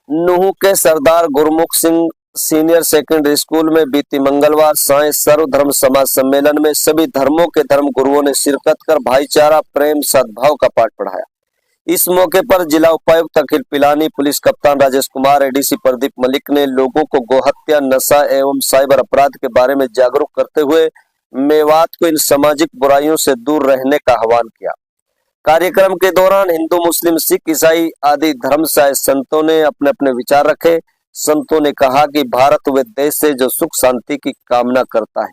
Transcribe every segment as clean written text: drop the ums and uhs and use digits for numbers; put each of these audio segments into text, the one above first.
नूह के सरदार गुरमुख Singh senior secondary school में बीती मंगलवार साय सर्वधर्म समाज सम्मेलन में सभी धर्मों के धर्म गुरुओं ने शिरकत कर भाईचारा, प्रेम, सद्भाव का पाठ पढ़ाया। इस मौके पर जिला उपायुक्त अखिल पिलानी, पुलिस कप्तान राजेश कुमार, एडीसी प्रदीप मलिक ने लोगों को गोहत्या, नशा एवं साइबर अपराध के बारे में जागरूक करते हुए मेवात को इन सामाजिक बुराइयों से दूर रहने का आह्वान किया। कार्यक्रम के दौरान हिंदू, मुस्लिम, सिख, ईसाई आदि धर्म से संतों ने अपने अपने विचार रखे। संतों ने कहा कि भारत वे देश है जो सुख शांति की कामना करता है।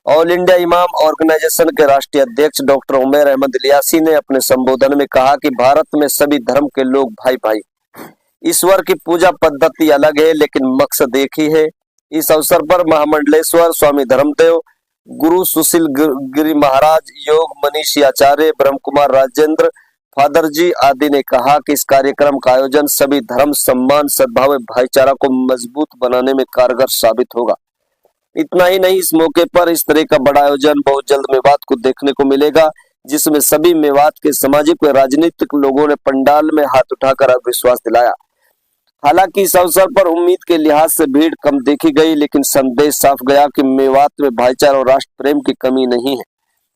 ऑल इंडिया इमाम ऑर्गेनाइजेशन के राष्ट्रीय अध्यक्ष डॉक्टर उमर अहमद इलियासी ने अपने संबोधन में कहा कि भारत में सभी धर्म के लोग भाई भाई। ईश्वर की पूजा पद्धति अलग है लेकिन मकसद एक ही है। इस अवसर पर महामंडलेश्वर स्वामी धर्मदेव, गुरु सुशील गिरी महाराज, योग मनीषी आचार्य, ब्रह्म कुमार राजेंद्र, फादर जी आदि ने कहा कि इस कार्यक्रम का आयोजन सभी धर्म, सम्मान, सद्भाव, भाईचारा को मजबूत बनाने में कारगर साबित होगा। इतना ही नहीं, इस मौके पर इस तरह का बड़ा आयोजन बहुत जल्द मेवात को देखने को मिलेगा, जिसमें सभी मेवात के सामाजिक व राजनीतिक लोगों ने पंडाल में हाथ उठाकर विश्वास दिलाया। हालांकि इस अवसर पर उम्मीद के लिहाज से भीड़ कम देखी गई, लेकिन संदेश साफ गया कि मेवात में भाईचारा और राष्ट्र प्रेम की कमी नहीं है।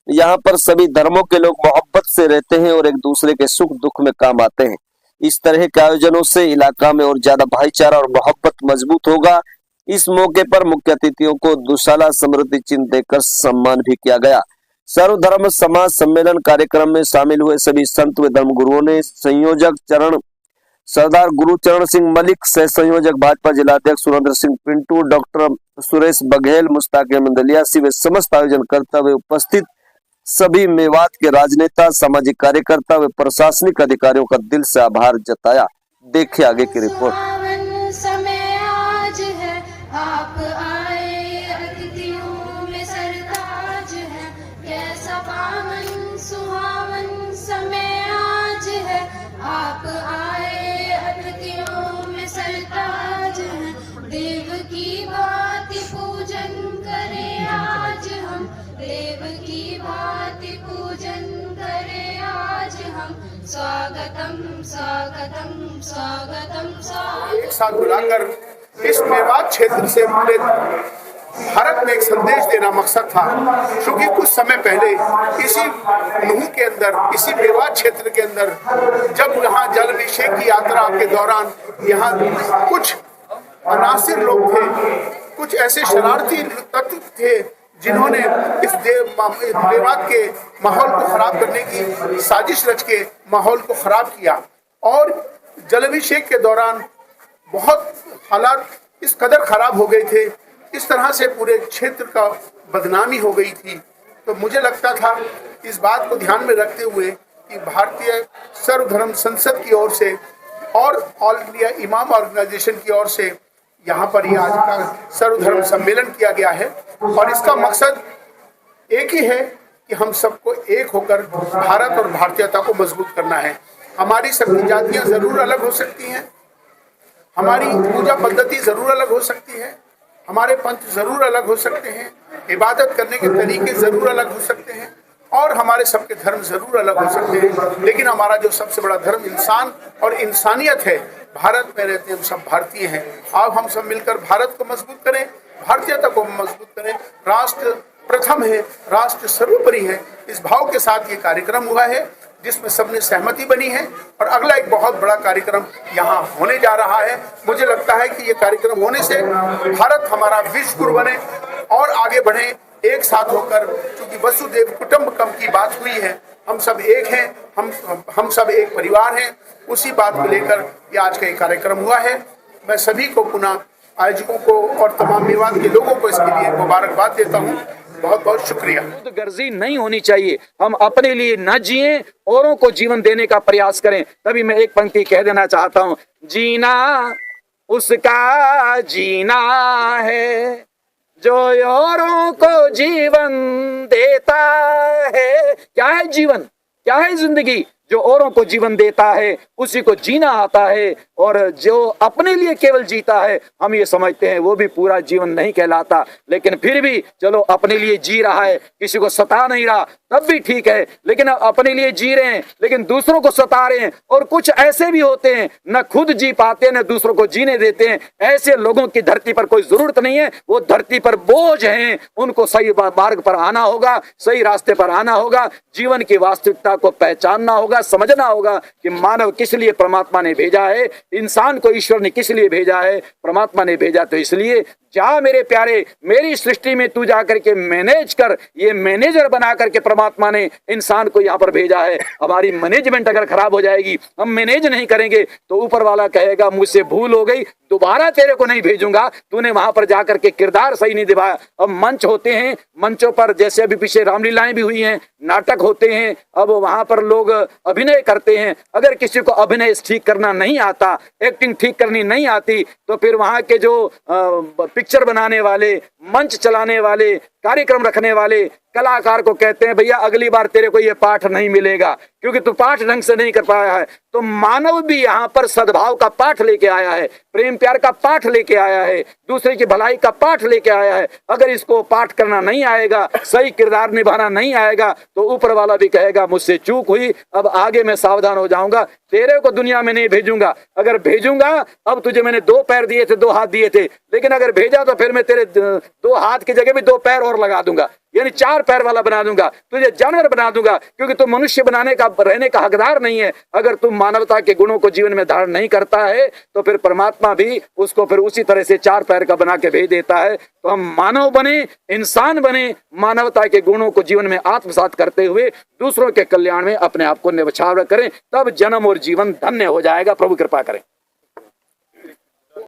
यहाँ पर सभी धर्मों के लोग मोहब्बत से रहते हैं और एक दूसरे के सुख दुख में काम आते हैं। इस तरह के आयोजनों से इलाका में और ज्यादा भाईचारा और मोहब्बत मजबूत होगा। इस मौके पर मुख्य अतिथियों को दुशाला स्मृति चिन्ह देकर सम्मान भी किया गया। सर्वधर्म समाज सम्मेलन कार्यक्रम में शामिल हुए सभी संत व धर्म गुरुओं ने संयोजक सरदार गुरुचरण सिंह मलिक, सह संयोजक भाजपा जिलाध्यक्ष सुरेंद्र सिंह पिंटू, डॉक्टर सुरेश बघेल, मुश्ताक अहमद इलियासी व समस्त आयोजनकर्ता व उपस्थित सभी मेवात के राजनेता, सामाजिक कार्यकर्ता व प्रशासनिक अधिकारियों का दिल से आभार जताया। देखिए आगे की रिपोर्ट। स्वागतम स्वागतम स्वागतम स्वागतम। एक साथ बुलाकर इस मेवात क्षेत्र से पूरे भारत में एक संदेश देना मकसद था, क्योंकि कुछ समय पहले इसी नूह के अंदर, इसी मेवात क्षेत्र के अंदर, जब यहाँ जल अभिषेक की यात्रा के दौरान यहाँ कुछ अनासिर लोग थे, कुछ ऐसे शरारती तत्व थे जिन्होंने इस मेवात के माहौल को खराब करने की साजिश रच के माहौल को खराब किया और जलाभिषेक के दौरान बहुत हालात इस कदर खराब हो गए थे, इस तरह से पूरे क्षेत्र का बदनामी हो गई थी। तो मुझे लगता था इस बात को ध्यान में रखते हुए कि भारतीय सर्वधर्म संसद की ओर से और ऑल इंडिया इमाम ऑर्गेनाइजेशन की ओर से यहाँ पर आज का सर्वधर्म सम्मेलन किया गया है और इसका मकसद एक ही है कि हम सबको एक होकर भारत और भारतीयता को मजबूत करना है। हमारी सभी जातियां जरूर अलग हो सकती हैं, हमारी पूजा पद्धति जरूर अलग हो सकती है, हमारे पंथ जरूर अलग हो सकते हैं, इबादत करने के तरीके जरूर अलग हो सकते हैं और हमारे सबके धर्म जरूर अलग हो सकते हैं, लेकिन हमारा जो सबसे बड़ा धर्म इंसान और इंसानियत है, भारत में रहते हम सब भारतीय हैं। अब हम सब मिलकर भारत को मजबूत करें, भारतीयता को मजबूत करें। राष्ट्र प्रथम है, राष्ट्र सर्वोपरि है, इस भाव के साथ ये कार्यक्रम हुआ है जिसमें सबने सहमति बनी है और अगला एक बहुत बड़ा कार्यक्रम यहाँ होने जा रहा है। मुझे लगता है कि ये कार्यक्रम होने से भारत हमारा विश्व गुरु बने और आगे बढ़े एक साथ होकर, क्योंकि वसुदेव कुटुंबकम की बात हुई है, हम सब एक हैं, हम सब एक परिवार हैं। उसी बात को लेकर ये आज का ये कार्यक्रम हुआ है। मैं सभी को पुनः आयोजकों को और तमाम मेवात के लोगों को इसके लिए मुबारकबाद देता हूँ। बहुत बहुत शुक्रिया। गर्जी नहीं होनी चाहिए, हम अपने लिए न जिए, औरों को जीवन देने का प्रयास करें। तभी मैं एक पंक्ति कह देना चाहता हूँ, जीना उसका जीना है जो औरों को जीवन देता है। क्या है जीवन, क्या है जिंदगी? जो औरों को जीवन देता है उसी को जीना आता है, और जो अपने लिए केवल जीता है हम ये समझते हैं वो भी पूरा जीवन नहीं कहलाता। लेकिन फिर भी चलो अपने लिए जी रहा है, किसी को सता नहीं रहा, तब भी ठीक है। लेकिन अपने लिए जी रहे हैं लेकिन दूसरों को सता रहे हैं। और कुछ ऐसे भी होते हैं न खुद जी पाते न दूसरों को जीने देते हैं। ऐसे लोगों की धरती पर कोई जरूरत नहीं है, वो धरती पर बोझ हैं। उनको सही मार्ग पर आना होगा, सही रास्ते पर आना होगा, जीवन की वास्तविकता को पहचानना होगा, समझना होगा कि मानव किस लिए परमात्मा ने भेजा है, इंसान को ईश्वर ने किस लिए भेजा है। परमात्मा ने भेजा तो इसलिए जा मेरे प्यारे, मेरी सृष्टि में तू जाकर के मैनेज कर। ये मैनेजर बना करके परमात्मा ने इंसान को यहाँ पर भेजा है। हमारी मैनेजमेंट अगर खराब हो जाएगी, हम मैनेज नहीं करेंगे, तो ऊपर वाला कहेगा मुझसे भूल हो गई, दोबारा तेरे को नहीं भेजूंगा, तूने वहां पर जाकर के किरदार सही नहीं दिखाया। अब मंच होते हैं, मंचों पर जैसे अभी पीछे रामलीलाएं भी हुई हैं, नाटक होते हैं, अब वहां पर लोग अभिनय करते हैं। अगर किसी को अभिनय ठीक करना नहीं आता, एक्टिंग ठीक करनी नहीं आती, तो फिर वहां के जो पिक्चर बनाने वाले, मंच चलाने वाले, कार्यक्रम रखने वाले कलाकार को कहते हैं भैया अगली बार तेरे को ये पाठ नहीं मिलेगा क्योंकि तू पाठ ढंग से नहीं कर पाया है। तो मानव भी यहाँ पर सद्भाव का पाठ लेके आया है, प्रेम प्यार का पाठ लेके आया है, दूसरे की भलाई का पाठ लेके आया है। अगर इसको पाठ करना नहीं आएगा, सही किरदार निभाना नहीं आएगा, तो ऊपर वाला भी कहेगा मुझसे चूक हुई, अब आगे मैं सावधान हो जाऊंगा, तेरे को दुनिया में नहीं भेजूंगा। अगर भेजूंगा, अब तुझे मैंने 2 पैर दिए थे, 2 हाथ दिए थे, लेकिन अगर भेजा तो फिर मैं तेरे 2 हाथ की जगह भी 2 पैर और लगा दूंगा, यानी 4 पैर वाला बना दूंगा, तुझे जानवर बना दूंगा, क्योंकि तू मनुष्य बनाने का रहने का हकदार नहीं है। अगर तू मानवता के गुणों को जीवन में धारण नहीं करता है, तो फिर परमात्मा भी उसको फिर उसी तरह से 4 पैर का बना के भेज देता है। तो हम मानव बने, इंसान बने, मानवता के गुणों को जीवन में आत्मसात करते हुए दूसरों के कल्याण में अपने आप को न्यौछावर करें, तब जन्म और जीवन धन्य हो जाएगा। प्रभु कृपा करें।